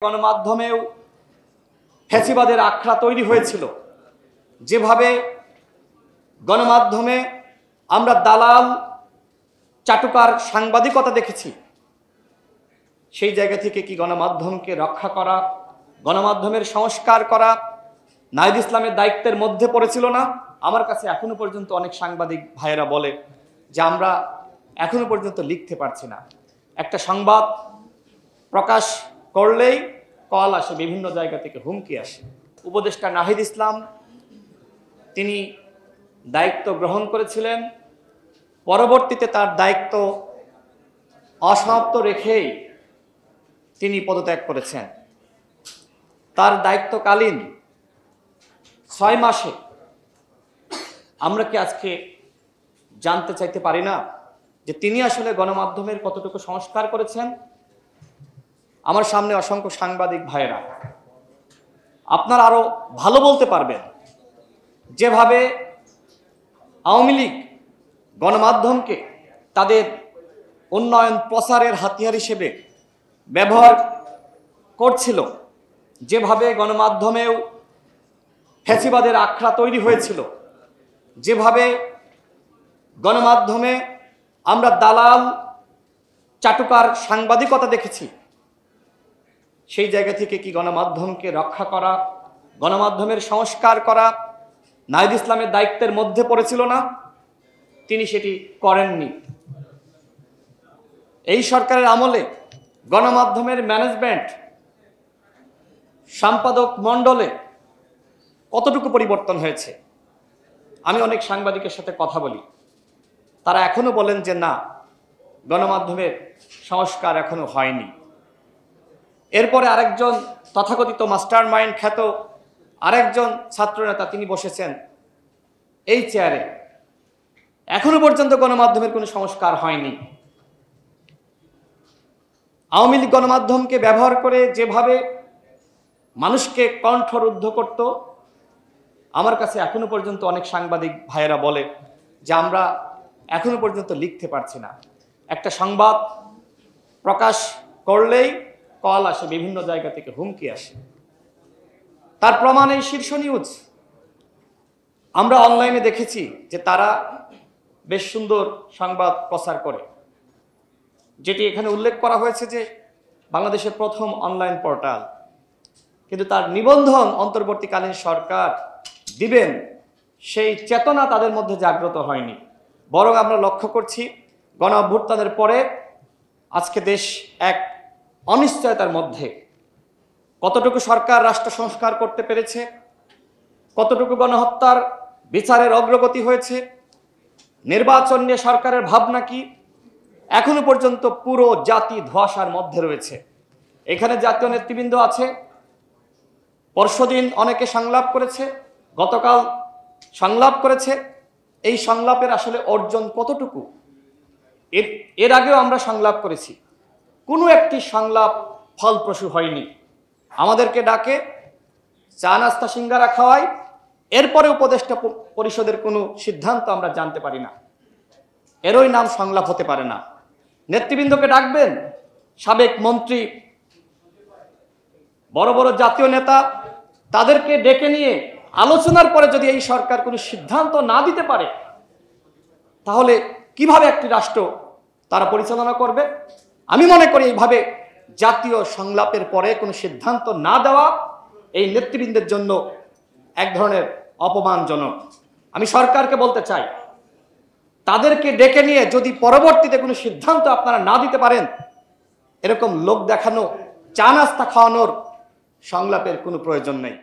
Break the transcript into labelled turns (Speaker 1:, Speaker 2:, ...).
Speaker 1: গণমাধ্যমেও ফ্যাসিবাদের আখড়া তৈরি হয়েছিল। যেভাবে গণমাধ্যমে আমরা দালাল চাটুকার সাংবাদিকতা দেখেছি, সেই জায়গা থেকে কি গণমাধ্যমকে রক্ষা করা, গণমাধ্যমের সংস্কার করা নাহিদ ইসলামের দায়িত্বের মধ্যে পড়েছিল না? আমার কাছে এখনো পর্যন্ত অনেক সাংবাদিক ভাইয়েরা বলে যে আমরা এখনো পর্যন্ত লিখতে পারছি না। একটা সংবাদ প্রকাশ করলেই কল আসে, বিভিন্ন জায়গা থেকে হুমকি আসে। উপদেষ্টা নাহিদ ইসলাম তিনি দায়িত্ব গ্রহণ করেছিলেন, পরবর্তীতে তার দায়িত্ব অসমাপ্ত রেখেই তিনি পদত্যাগ করেছেন। তার দায়িত্বকালীন 6 মাসে আমরা কি আজকে জানতে চাইতে পারি না যে তিনি আসলে গণমাধ্যমের কতটুকু সংস্কার করেছেন? আমার সামনে অসংখ্য সাংবাদিক ভাইয়েরা, আপনারা আরো ভালো বলতে পারবেন। যেভাবে আওয়ামী লীগ গণমাধ্যমকে তাদের উন্নয়ন প্রচারের হাতিয়ার হিসেবে ব্যবহার করছিল, যেভাবে গণমাধ্যমেও ফ্যাসিবাদের আখড়া তৈরি হয়েছিল, যেভাবে গণমাধ্যমে আমরা দালাল চাটুকার সাংবাদিকতা দেখেছি, সেই জায়গা থেকে কি গণমাধ্যমকে রক্ষা করা, গণমাধ্যমের সংস্কার করা নাহিদ ইসলামের দায়িত্বের মধ্যে পড়েছিল না? তিনি সেটি করেননি। এই সরকারের আমলে গণমাধ্যমের ম্যানেজমেন্ট, সম্পাদক মণ্ডলে কতটুকু পরিবর্তন হয়েছে? আমি অনেক সাংবাদিকের সাথে কথা বলি, তারা এখনো বলেন যে না, গণমাধ্যমের সংস্কার এখনো হয়নি। এরপরে আরেকজন তথাকথিত মাস্টার মাইন্ড খ্যাত আরেকজন ছাত্রনেতা তিনি বসেছেন এই চেয়ারে, এখনো পর্যন্ত গণমাধ্যমের কোনো সংস্কার হয়নি। আওয়ামী লীগ গণমাধ্যমকে ব্যবহার করে যেভাবে মানুষকে কণ্ঠরুদ্ধ করত, আমার কাছে এখনো পর্যন্ত অনেক সাংবাদিক ভাইয়েরা বলে যে আমরা এখনো পর্যন্ত লিখতে পারছি না। একটা সংবাদ প্রকাশ করলেই কল আসে, বিভিন্ন জায়গা থেকে হুমকি আসে। তার প্রমাণ এই শীর্ষ নিউজ। আমরা অনলাইনে দেখেছি যে তারা বেশ সুন্দর সংবাদ প্রচার করে, যেটি এখানে উল্লেখ করা হয়েছে যে বাংলাদেশের প্রথম অনলাইন পোর্টাল, কিন্তু তার নিবন্ধন অন্তর্বর্তীকালীন সরকার দিবেন সেই চেতনা তাদের মধ্যে জাগ্রত হয়নি। বরং আমরা লক্ষ্য করছি গণ অভ্যুত্থানের পরে আজকে দেশ এক অনিশ্চয়তার মধ্যে। কতটুকু সরকার রাষ্ট্র সংস্কার করতে পেরেছে, কতটুকু গণহত্যার বিচারের অগ্রগতি হয়েছে, নির্বাচন নিয়ে সরকারের ভাবনা কি, এখনো পর্যন্ত পুরো জাতি ধোঁয়াশার মধ্যে রয়েছে। এখানে জাতীয় নেতৃবৃন্দ আছে, পরশুদিন অনেকে সংলাপ করেছে, গতকাল সংলাপ করেছে। এই সংলাপের আসলে অর্জন কতটুকু? এর আগেও আমরা সংলাপ করেছি, কোনো একটি সংলাপ ফলপ্রসূ হয়নি। আমাদেরকে ডাকে, চা নাস্তা সিঙ্গারা খাওয়াই, এরপরে উপদেষ্টা পরিষদের কোনো সিদ্ধান্ত আমরা জানতে পারি না। এরই নাম সংলাপ হতে পারে না। নেতৃবৃন্দকে ডাকবেন, সাবেক মন্ত্রী, বড় বড় জাতীয় নেতা, তাদেরকে ডেকে নিয়ে আলোচনার পরে যদি এই সরকার কোনো সিদ্ধান্ত না দিতে পারে, তাহলে কিভাবে একটি রাষ্ট্র তারা পরিচালনা করবে? আমি মনে করি এইভাবে জাতীয় সংলাপের পরে কোনো সিদ্ধান্ত না দেওয়া এই নেতৃবৃন্দের জন্য এক ধরনের অপমানজনক। আমি সরকারকে বলতে চাই, তাদেরকে ডেকে নিয়ে যদি পরবর্তীতে কোনো সিদ্ধান্ত আপনারা না দিতে পারেন, এরকম লোক দেখানো, চা নাস্তা খাওয়ানোর সংলাপের কোনো প্রয়োজন নেই।